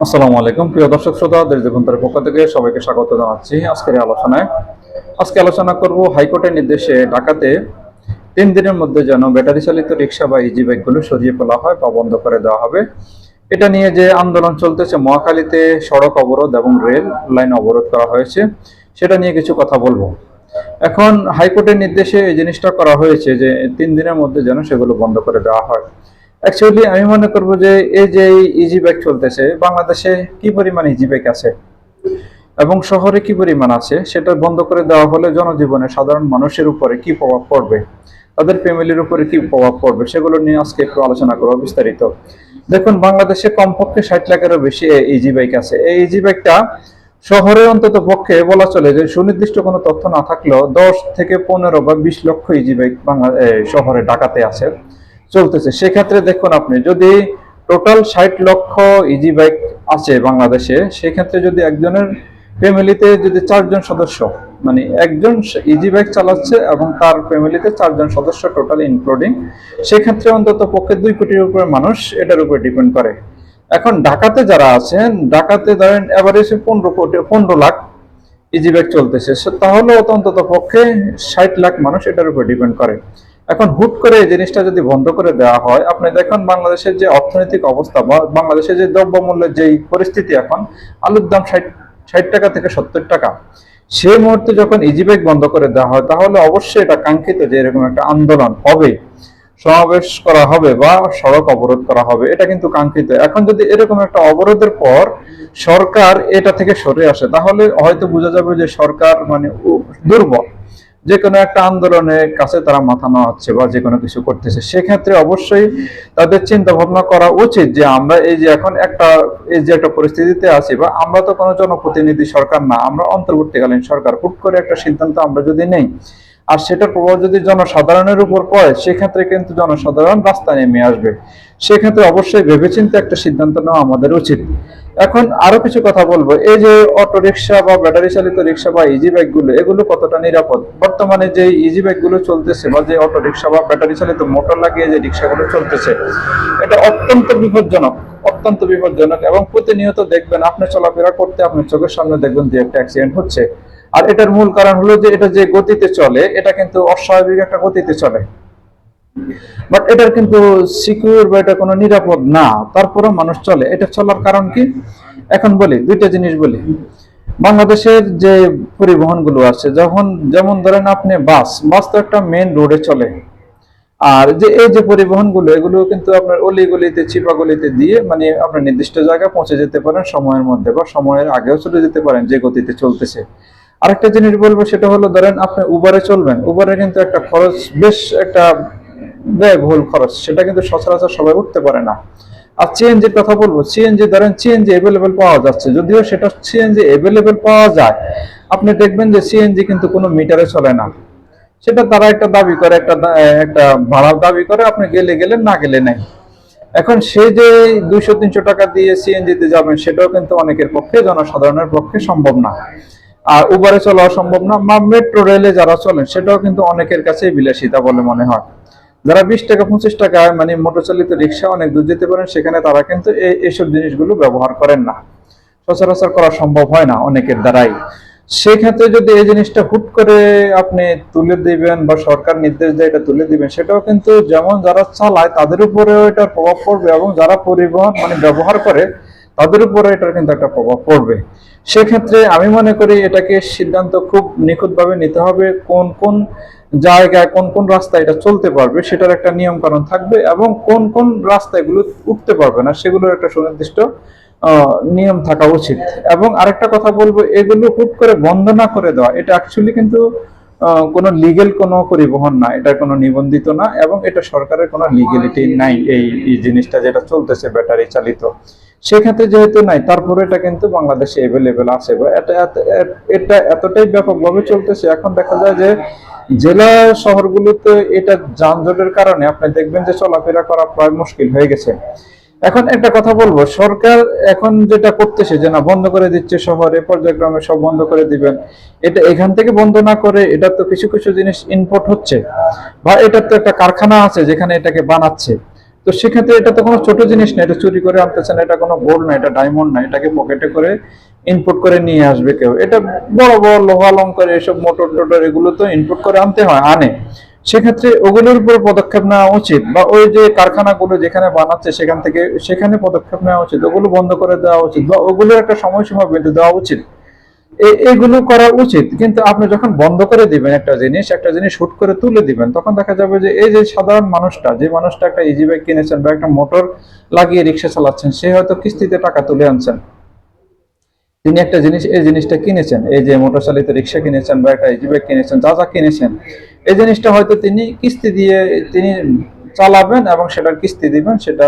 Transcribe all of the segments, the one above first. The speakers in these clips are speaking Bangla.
আসসালামু আলাইকুম প্রিয় দর্শক শ্রোতা, দেশ দেশান্তরের পক্ষ থেকে সবাইকে স্বাগত জানাচ্ছি আজকের এই আলোচনায়। আজকে আলোচনা করব হাইকোর্টের নির্দেশে ঢাকাতে 3 দিনের মধ্যে যেন ব্যাটারি চালিত রিক্সা বা ইজি বাইকগুলো সরিয়ে ফেলা হয় বা বন্ধ করে দেওয়া হবে। এটা নিয়ে যে আন্দোলন চলতেছে, মহাখালীতে সড়ক অবরোধ এবং রেল লাইন অবরোধ করা হয়েছে, সেটা নিয়ে কিছু কথা বলবো। এখন হাইকোর্টের নির্দেশে এই জিনিসটা করা হয়েছে যে 3 দিনের মধ্যে যেন সেগুলো বন্ধ করে দেওয়া হয়। অ্যাকচুয়ালি আমি মনে করবো যে এই যে ইজি বাইক চলতেছে, বাংলাদেশে কি পরিমাণ ইজি বাইক আছে এবং শহরে কি পরিমাণ আছে, সেটা বন্ধ করে দেওয়া হলে জনজীবনে সাধারণ মানুষের উপরে কি প্রভাব পড়বে, তাদের ফ্যামিলির উপরে কি প্রভাব পড়বে, সেগুলো নিয়ে আজকে একটু আলোচনা করবো বিস্তারিত। দেখুন, বাংলাদেশে কমপক্ষে 60 লাখেরও বেশি ইজি বাইক আছে। এই ইজি বাইকটা শহরে অন্তত পক্ষে বলা চলে যে সুনির্দিষ্ট কোনো তথ্য না থাকলেও 10 থেকে 15 বা 20 লক্ষ ইজি বাইক শহরে ঢাকাতে আছে, চলতেছে। সেক্ষেত্রে দেখুন, আপনি যদি টোটাল 60 লক্ষ ইজি বাইক আছে বাংলাদেশে, সেক্ষেত্রে যদি একজনের ফ্যামিলিতে যদি 4 জন সদস্য, মানে একজন ইজি বাইক চালাচ্ছে এবং তার ফ্যামিলিতে 4 জন সদস্য টোটাল ইনক্লুডিং, সেক্ষেত্রে অন্তত পক্ষে 2 কোটির উপরে মানুষ এটার উপর ডিপেন্ড করে। এখন ঢাকাতে যারা আছেন, ঢাকাতে ধরেন এভারেজে 15 লাখ ইজি বাইক চলতেছে, তাহলে অন্তত পক্ষে 60 লাখ মানুষ এটার উপর ডিপেন্ড করে। এখন হুট করে এই জিনিসটা যদি বন্ধ করে দেওয়া হয়, আপনি দেখুন বাংলাদেশের যে অর্থনৈতিক অবস্থা বা বাংলাদেশের যে দ্রব্যমূল্যের যেই পরিস্থিতি, এখন আলুর দাম 60 টাকা থেকে 70 টাকা। সেই মুহূর্তে যখন ইজি বাইক বন্ধ করে দেওয়া হয়, তাহলে অবশ্যই এটা কাঙ্ক্ষিত যে এরকম একটা আন্দোলন হবে, সমাবেশ করা হবে বা সড়ক অবরোধ করা হবে, এটা কিন্তু কাঙ্ক্ষিত। এখন যদি এরকম একটা অবরোধের পর সরকার এটা থেকে সরে আসে, তাহলে হয়তো বোঝা যাবে যে সরকার মানে দুর্বল, যে কোনো একটা আন্দোলনের কাছে তারা মাথা নোয়াচ্ছে বা যে কোনো কিছু করতেছে। সেক্ষেত্রে অবশ্যই তাদের চিন্তা ভাবনা করা উচিত যে আমরা এই যে এখন একটা পরিস্থিতিতে আছি, বা আমরা তো কোনো জনপ্রতিনিধি সরকার না, আমরা অন্তর্বর্তীকালীন সরকার। হুট করে একটা সিদ্ধান্ত আমরা যদি নেই আর সেটার প্রভাব যদি জনসাধারণের উপর পড়ে, সেক্ষেত্রে কিন্তু জনসাধারণ রাস্তায় নেমে আসবে। সেক্ষেত্রে অবশ্যই ভেবেচিন্তে একটা সিদ্ধান্ত নেওয়া আমাদের উচিত। এখন আরো কিছু কথা বলবো, এই যে অটো রিক্সা বা ব্যাটারি চালিত রিক্সা বা ইজি বাইক গুলো, এগুলো কতটা নিরাপদ? বর্তমানে যে ইজি বাইক গুলো চলতেছে বা যে অটো রিক্সা বা ব্যাটারি চালিত মোটর লাগিয়ে যে রিক্সাগুলো চলতেছে, এটা অত্যন্ত বিপজ্জনক এবং প্রতিনিয়ত দেখবেন আপনি চলাফেরা করতে আপনার চোখের সামনে দেখবেন যে একটা অ্যাক্সিডেন্ট হচ্ছে। আর এটার মূল কারণ হলো যে এটা যে গতিতে চলে, এটা কিন্তু অস্বাভাবিক একটা গতিতে চলে, বাট এটার কিন্তু সিকিউর বা এটা কোনো নিরাপদ না, তারপরেও মানুষ চলে। এটা চলার কারণ কি? এখন বলি, দুইটা জিনিস বলি। বাংলাদেশের যে পরিবহন গুলো আছে, যেমন ধরেন আপনি বাস তো একটা মেন রোডে চলে, আর যে এই যে পরিবহন গুলো, এগুলো কিন্তু আপনার অলি গলিতে চিপা গলিতে দিয়ে মানে আপনার নির্দিষ্ট জায়গায় পৌঁছে যেতে পারেন সময়ের মধ্যে, বা সময়ের আগেও চলে যেতে পারেন যে গতিতে চলতেছে। আরেকটা জিনিস বলবো, সেটা হলো ধরেন আপনি উবারে চলবেন, উবারে কিন্তু একটা খরচ, বেশ একটা ব্যয়বহুল খরচ, সেটা কিন্তু সচরাচর সবাই উঠতে পারে না। আর সিএনজির কথা বলবো, সিএনজি ধরেন সিএনজি এভেলেবেল পাওয়া যাচ্ছে, যদিও সেটা সিএনজি এভেলেবেল পাওয়া যায়, আপনি দেখবেন যে সিএনজি কিন্তু কোনো মিটারে চলে না। সেটা তারা একটা দাবি করে, একটা ভাড়া দাবি করে, আপনি গেলে গেলেন, না গেলে নাই। এখন সেই যে 200-300 টাকা দিয়ে সিএনজি তে যাবেন, সেটাও কিন্তু অনেকের পক্ষে, জনসাধারণের পক্ষে সম্ভব না। আর উবারে চলাও সম্ভব না, বা মেট্রো রেলে যারা চলেন, সেটাও কিন্তু অনেকের কাছে বিলাসিতা বলে মনে হয়। যারা 20 টাকা 25 টাকায় মানে মোটর চালিত রিক্সা অনেক দূর যেতে পারেন, সেখানে তারা কিন্তু এইসব জিনিসগুলো ব্যবহার করেন না, সচরাচর করা সম্ভব হয় না অনেকের দ্বারাই। সেই ক্ষেত্রে যদি এই জিনিসটা হুট করে আপনি তুলে দিবেন বা সরকার নির্দেশ দেয় এটা তুলে দিবেন, সেটাও কিন্তু যেমন যারা চালায় তাদের উপরেও এটার প্রভাব পড়বে, এবং যারা পরিবহন মানে ব্যবহার করে তাদের উপরে এটার কিন্তু একটা প্রভাব পড়বে। সেক্ষেত্রে আমি মনে করি এটাকে সিদ্ধান্ত খুব নিখুঁতভাবে নিতে হবে, কোন কোন জায়গায় কোন কোন রাস্তায় এটা চলতে পারবে সেটার একটা নিয়ম কানুন থাকবে, এবং কোন কোন রাস্তায় এগুলো উঠতে পারবে না সেগুলোর একটা সুনির্দিষ্ট নিয়ম থাকা উচিত। এবং আরেকটা কথা বলবো, এগুলো হুট করে বন্ধ না করে দেওয়া, এটা অ্যাকচুয়ালি কিন্তু কোনো লিগেল কোনো পরিবহন না, এটা কোনো নিবন্ধিত না, এবং এটা সরকারের কোনো লিগেলিটি নাই। এই জিনিসটা যেটা চলতেছে ব্যাটারি চালিত, সেক্ষেত্রে যেহেতু নাই, তারপরে এটা কিন্তু বাংলাদেশে এভেলেবেল আছে, বা এটা এতটাই ব্যাপকভাবে চলতেছে। এখন দেখা যায় যে জেলা শহরগুলোতে এটা যানজটের কারণে আপনি দেখবেন যে চলাফেরা করা প্রায় মুশকিল হয়ে গেছে। এখন একটা কথা বলবো, সরকার এখন যেটা করতেছে যে না, বন্ধ করে দিচ্ছে, শহরে পর্যায়ক্রমে সব বন্ধ করে দিবেন, এটা এখান থেকে বন্ধ না করে এটা তো কিছু কিছু জিনিস ইম্পোর্ট হচ্ছে, বা এটার তো একটা কারখানা আছে যেখানে এটাকে বানাচ্ছে। তো তো সেক্ষেত্রে এটা তো কোনো ছোট জিনিস না, এটা চুরি করে আনতেছে না, এটা কোনো গোল্ড না, এটা ডায়মন্ড না, এটাকে পকেটে করে ইনপুট করে নিয়ে আসবে কেউ। এটা বড় বড় লোহা অলংকার এসব মোটর টোটর এগুলো তো ইনপুট করে আনতে হয়, আনে। সেক্ষেত্রে ওগুলোর উপর পদক্ষেপ নেওয়া উচিত, বা ওই যে কারখানাগুলো যেখানে বানাচ্ছে সেখানে পদক্ষেপ নেওয়া উচিত, ওগুলো বন্ধ করে দেওয়া উচিত, বা ওগুলোর একটা সময়সীমা বেঁধে দেওয়া উচিত। এগুলো করা উচিত। কিন্তু আপনি যখন বন্ধ করে দিবেন একটা জিনিস হুট করে তুলে দিবেন, তখন দেখা যাবে যে এই যে সাধারণ মানুষটা, যে মানুষটা একটা ইজি বাইক কিনেছেন বা একটা মোটর লাগিয়ে রিক্সা চালাচ্ছেন, সে হয়তো কিস্তিতে টাকা তুলে আনছেন, তিনি একটা এই জিনিসটা কিনেছেন, এই যে মোটর চালিত রিক্সা কিনেছেন বা একটা ইজি বাইক কিনেছেন, যা যা কিনেছেন, এই জিনিসটা হয়তো তিনি কিস্তি দিয়ে তিনি চালাবেন এবং সেটার কিস্তি দিবেন, সেটা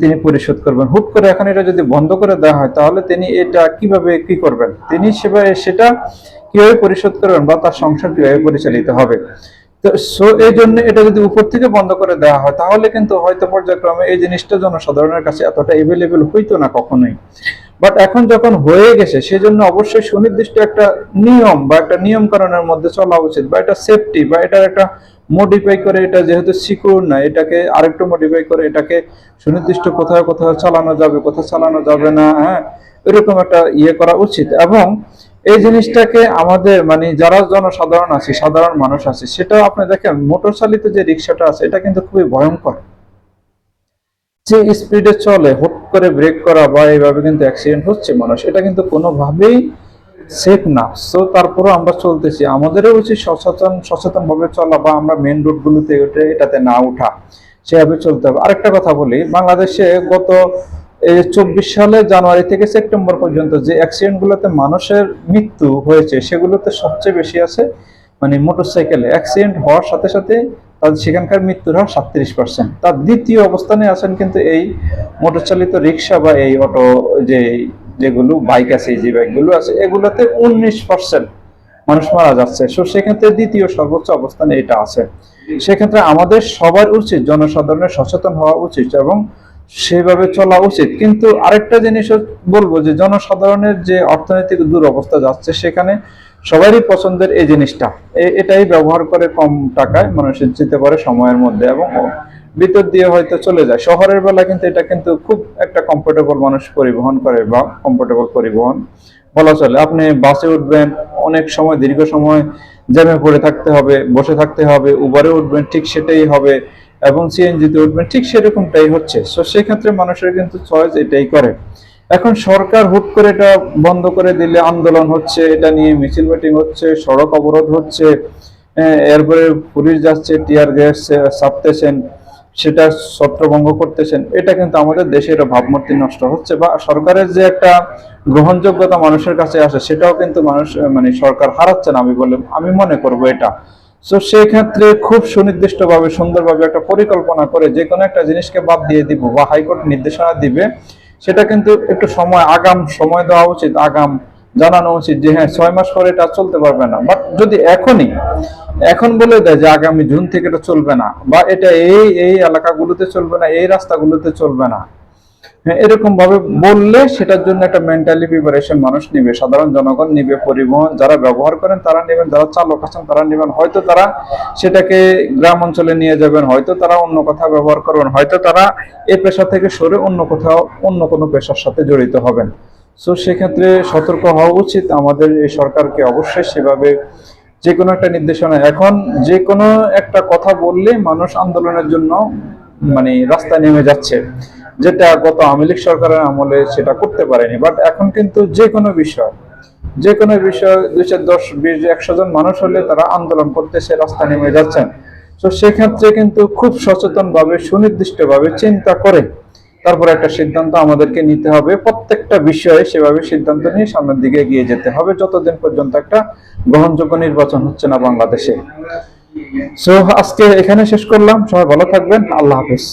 তিনি পরিশোধ করবেন। হুট করে এখন এটা যদি বন্ধ করে দেওয়া হয়, তাহলে তিনি এটা কিভাবে কি করবেন, তিনি সেটা কিভাবে পরিশোধ করবেন, বা তার সংসার কিভাবে পরিচালিত হবে। তো এই জন্য এটা যদি উপর থেকে বন্ধ করে দেওয়া হয়, তাহলে কিন্তু হয়তো পর্যায়ক্রমে এই জিনিসটা জনসাধারণের কাছে এতটা এভেলেবেল হইতো না কখনোই। বাট এখন যখন হয়ে গেছে, সেজন্য অবশ্যই সুনির্দিষ্ট একটা নিয়ম বা একটা নিয়ম কানুনের মধ্যে চলা উচিত, বা এটা সেফটি বা এটার একটা মডিফাই করে, এটা যেহেতু সিকিউর না, এটাকে আরেকটু মডিফাই করে এটাকে সুনির্দিষ্ট কোথাও কোথাও চালানো যাবে, কোথাও চালানো যাবে না, হ্যাঁ, এরকম একটা করা উচিত। এবং এই জিনিসটাকে আমাদের মানে যারা জনসাধারণ আছে, সাধারণ মানুষ আছে, সেটাও আপনি দেখেন মোটর চালিত যে রিক্সাটা আছে, এটা কিন্তু খুবই ভয়ঙ্কর। যে স্পিডে চলে, হুট করে ব্রেক করা বা এইভাবে কিন্তু অ্যাক্সিডেন্ট হচ্ছে মানুষ, এটা কিন্তু কোনোভাবেই সেফ না। সো তারপরও আমরা চলতেছি, আমাদেরও উচিত সচেতন ভাবে চলা, বা আমরা মেন রোড গুলোতে উঠে এটাতে না উঠা, সেভাবে চলতে হবে। আরেকটা কথা বলি, বাংলাদেশে গত 24 সালে জানুয়ারি থেকে সেপ্টেম্বর পর্যন্ত যে অ্যাক্সিডেন্ট গুলোতে মানুষের মৃত্যু হয়েছে, সেগুলোতে সবচেয়ে বেশি আছে মানে মোটরসাইকেলে অ্যাক্সিডেন্ট হওয়ার সাথে সাথে তাদের সেখানকার মৃত্যুর হার 37%। তার দ্বিতীয় অবস্থানে আছেন কিন্তু এই মোটর চালিত রিক্সা বা এই অটো, যেগুলো বাইক আছে, যে বাইকগুলো আছে, এগুলোতে 19% মানুষ মারা যাচ্ছে। সো সেক্ষেত্রে দ্বিতীয় সর্বোচ্চ অবস্থানে এটা আছে। সেক্ষেত্রে আমাদের সবার উচিত, জনসাধারণের সচেতন হওয়া উচিত এবং সেভাবে চলা উচিত। কিন্তু আরেকটা জিনিস বলবো যে জনসাধারণের যে অর্থনৈতিক দুরবস্থা যাচ্ছে, সেখানে সবারই পছন্দের এই জিনিসটা, এটাই ব্যবহার করে কম টাকায় মানুষের যেতে পারে সময়ের মধ্যে, এবং ভিতর দিয়ে হয়তো চলে যায়। শহরের বেলা কিন্তু এটা কিন্তু খুব একটা কমফোর্টেবল মানুষ পরিবহন করে, বা কমফোর্টেবল পরিবহন বলা চলে। আপনি বাসে উঠবেন, অনেক সময় দীর্ঘ সময় জ্যামে পড়ে থাকতে হবে, বসে থাকতে হবে, উবারে উঠবেন ঠিক সেটাই হবে, এবং সিএনজিতে উঠবেন ঠিক সেরকমটাই হচ্ছে। তো সেক্ষেত্রে মানুষের কিন্তু চয়েস এটাই করে। এখন সরকার হুট করে এটা বন্ধ করে দিলে আন্দোলন হচ্ছে, এটা নিয়ে মিছিল মিটিং হচ্ছে, সড়ক অবরোধ হচ্ছে, এরপরে পুলিশ যাচ্ছে, টিয়ার গ্যাস ছাড়তেছেন, সেটা ছত্রভঙ্গ করতেছেন। এটা কিন্তু আমাদের দেশের ভাবমূর্তি নষ্ট হচ্ছে, বা সরকারের যে একটা গ্রহণযোগ্যতা মানুষের কাছে আসে, সেটাও কিন্তু মানুষ মানে সরকার হারাচ্ছেন আমি মনে করব এটা। তো সেই ক্ষেত্রে খুব সুনির্দিষ্টভাবে সুন্দরভাবে একটা পরিকল্পনা করে যে কোনো একটা জিনিসকে বাদ দিয়ে দিব, বা হাইকোর্ট নির্দেশনা দিবে, সেটা কিন্তু একটু আগাম সময় দেওয়া উচিত, আগাম জানানো উচিত যে হ্যাঁ 6 মাস পরে এটা চলতে পারবে না। বাট যদি এখন বলে দেয় যে আগামী জুন থেকে এটা চলবে না, বা এটা এই এলাকাগুলোতে চলবে না, এই রাস্তাগুলোতে চলবে না, হ্যাঁ, এরকম ভাবে বললে সেটার জন্য একটা মেন্টালি প্রিপারেশন মানুষ নিবে, সাধারণ জনগণ নিবে, পরিবহন যারা ব্যবহার করেন তারা নেবেন, যারা চালক আছেন তারা নেবেন। হয়তো তারা সেটাকে গ্রাম অঞ্চলে নিয়ে যাবেন, হয়তো তারা অন্য কথা ব্যবহার করবেন, হয়তো তারা এই পেশা থেকে সরে অন্য কোনো পেশার সাথে জড়িত হবেন। সো সেক্ষেত্রে সতর্ক হওয়া উচিত আমাদের এই সরকারকে। অবশ্যই সেভাবে যে কোনো একটা নির্দেশনা, এখন যে কোনো একটা কথা বললে মানুষ আন্দোলনের জন্য মানে রাস্তায় নেমে যাচ্ছে, যেটা গত আওয়ামী লীগ সরকারের আমলে সেটা করতে পারেনি। বাট এখন কিন্তু যে কোনো বিষয় 210, 20, 100 জন মানুষ হলে তারা আন্দোলন করতেছে, রাস্তায় নেমে যাচ্ছেন। তো সেক্ষেত্রে কিন্তু খুব সচেতন ভাবে, সুনির্দিষ্ট ভাবে চিন্তা করে তারপর একটা সিদ্ধান্ত আমাদেরকে নিতে হবে। প্রত্যেকটা বিষয়ে সেভাবে সিদ্ধান্ত নিয়ে সামনের দিকে এগিয়ে যেতে হবে, যতদিন পর্যন্ত একটা গ্রহণযোগ্য নির্বাচন হচ্ছে না বাংলাদেশে। সো আজকে এখানে শেষ করলাম। সবাই ভালো থাকবেন। আল্লাহ হাফেজ।